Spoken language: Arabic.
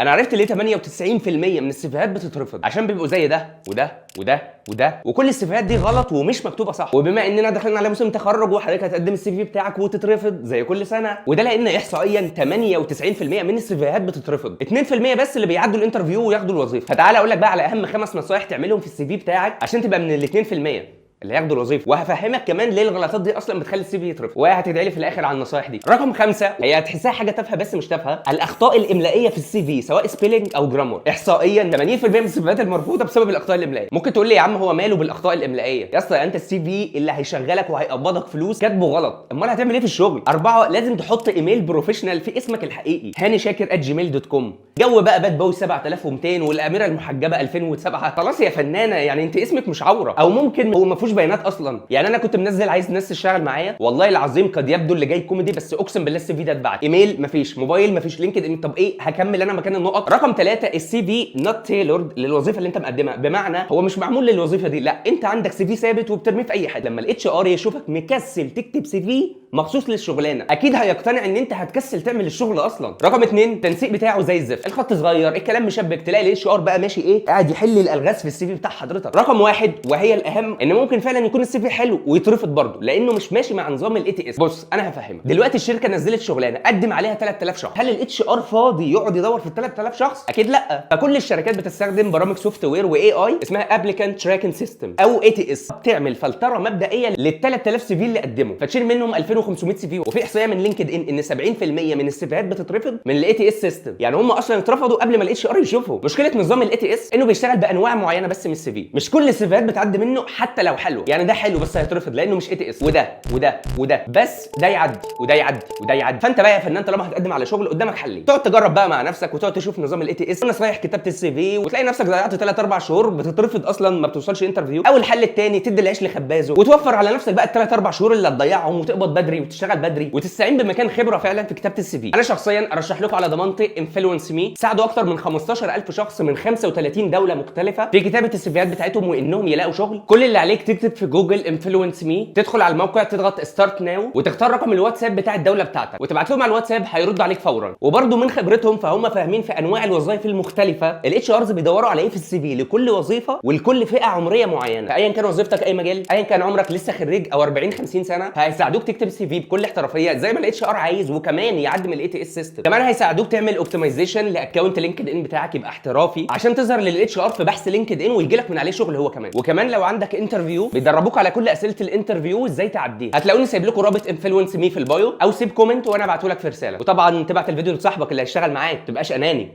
انا عرفت ليه 98% من السيفيهات بتترفض، عشان بيبقوا زي ده وده وده وده، وكل السيفيهات دي غلط ومش مكتوبه صح. وبما اننا داخلين على موسم تخرج وحضرتك هتقدم السي في بتاعك وتترفض زي كل سنه، وده لان احصائيا 98% من السيفيهات بتترفض، 2% بس اللي بيعدوا الانترفيو وياخدوا الوظيفه. فتعالى اقول لك بقى على اهم 5 نصايح تعملهم في السي في بتاعك عشان تبقى من ال 2% اللي هياخدوا الوظيفه، وهفهمك كمان ليه الغلطات دي اصلا بتخلي السي في يترفض، وهتدعي لي في الاخر على النصايح دي. رقم 5 هي هتحسها حاجه تافهه بس مش تافهه، الاخطاء الاملائيه في السي في سواء سبيلنج او جرامر. احصائيا 80% من السيفيهات المرفوضه بسبب الاخطاء الاملائيه. ممكن تقول لي يا عم هو ماله بالاخطاء الاملائيه؟ يا اسطى انت السي في اللي هيشغلك وهيقبضك فلوس كاتبه غلط، امال هتعمل ايه في الشغل؟ 4 لازم تحط ايميل بروفيشنال في اسمك الحقيقي هانيشاكر@gmail.com. جو بقى باد بوي 7200 والاميره المحجبه 2007، خلاص يا فنانه يعني انت اسمك مش عوره، او ممكن هو ما فيهوش بيانات اصلا. يعني انا كنت منزل عايز ناس تشتغل معايا، والله العظيم قد يبدو اللي جاي كوميدي بس اقسم بالله السي في ده اتبعت، ايميل مفيش، موبايل مفيش، لينكد ان. طب ايه هكمل انا مكان النقط؟ رقم 3 السي في نوت تيلورد للوظيفه اللي انت مقدمها، بمعنى هو مش معمول للوظيفه دي، لا انت عندك سي في ثابت وبترميه في اي حد. لما الاتش ار يشوفك مكسل تكتب سي في مخصوص للشغلانه اكيد هيقتنع ان انت هتكسل تعمل الشغل اصلا. رقم 2 التنسيق بتاعه زي الزفت، الخط صغير، الكلام مشبك، تلاقي الاتش ار بقى ماشي ايه قاعد يحل الالغاز في السي في بتاع حضرتك. رقم 1 وهي الاهم ان ممكن فعلا يكون السي في حلو ويترفض برضه لانه مش ماشي مع نظام الاي تي اس. بص انا هفهمك دلوقتي، الشركه نزلت شغلانه قدم عليها 3000 شخص، هل الاتش ار فاضي يقعد يدور في ال 3000 شخص؟ اكيد لا. فكل الشركات بتستخدم برامج سوفت وير واي اي اسمها ابليكانت تراكنج سيستم او اي تي اس، بتعمل فلتره مبدئيه لل 3000 سي في اللي قدموا، فتشيل منهم 2500 سي في. وفي احصائيه من لينكد ان 70% من السيفيهات بتترفض من الاي تي اس سيستم، يعني هم اصلا اترفضوا قبل ما الاتش ار يشوفوا. مشكله نظام الاي تي اس انه بيشتغل بانواع معينه بس من السي في، مش كل السيفيهات بتعدي منه حتى لو حلو، يعني ده حلو بس هيترفض لانه مش اي تي اس، وده وده وده بس ده يعدي وده يعدي وده يعدي. فانت بقى يا فنان طالما هتقدم على شغل قدامك حلين، تقعد تجرب بقى مع نفسك وتقعد تشوف نظام الاي تي اس ونصايح كتابه السي في، وتلاقي نفسك ضيعت 3 4 شهور بتترفض اصلا ما بتوصلش انترفيو. او الحل الثاني تدي العيش لخبازه وتوفر على نفسك بقى ال3 4 شهور اللي هتضيعهم وتقبض بدري وتشتغل بدري وتستعين بمكان خبره فعلا في كتابه السي في. انا شخصيا ارشح لكم على ضمانتي انفلونس مي، ساعدوا اكتر من 15000 شخص من 35 دوله مختلفه في كتابه السيفيات بتاعتهم وانهم يلاقوا شغل. كل اللي عليك تكتب في جوجل انفلونس مي، تدخل على الموقع تضغط ستارت ناو وتختار رقم الواتساب بتاع الدوله بتاعتك وتبعت لهم على الواتساب، هيردوا عليك فورا. وبرده من خبرتهم فهم فاهمين في انواع الوظائف المختلفه الاتش ارز بيدوروا على ايه في السي في لكل وظيفه ولكل فئه عمريه معينه. فايا كان وظيفتك اي مجال، ايا كان عمرك لسه خريج او 40 50 سنه، هيساعدوك تكتب السي في بكل احترافيه زي ما الاتش ار عايز، وكمان يعدي من الاي تي اس سيستم. كمان هيساعدوك تعمل اوبتمايزيشن لاكونت لينكد ان بتاعك يبقى احترافي عشان تظهر للاتش ار في بحث لينكد ان ويجي لك من عليه شغل هو كمان. وكمان لو عندك انترفيو بيدربوك على كل اسئله الانترفيو ازاي تعديها. هتلاقوني سايب لكم رابط انفلونس مي في البايو، او سيب كومنت وانا ابعته لك في رساله. وطبعا تبعت الفيديو لصاحبك اللي هيشتغل معاك، ما تبقاش اناني.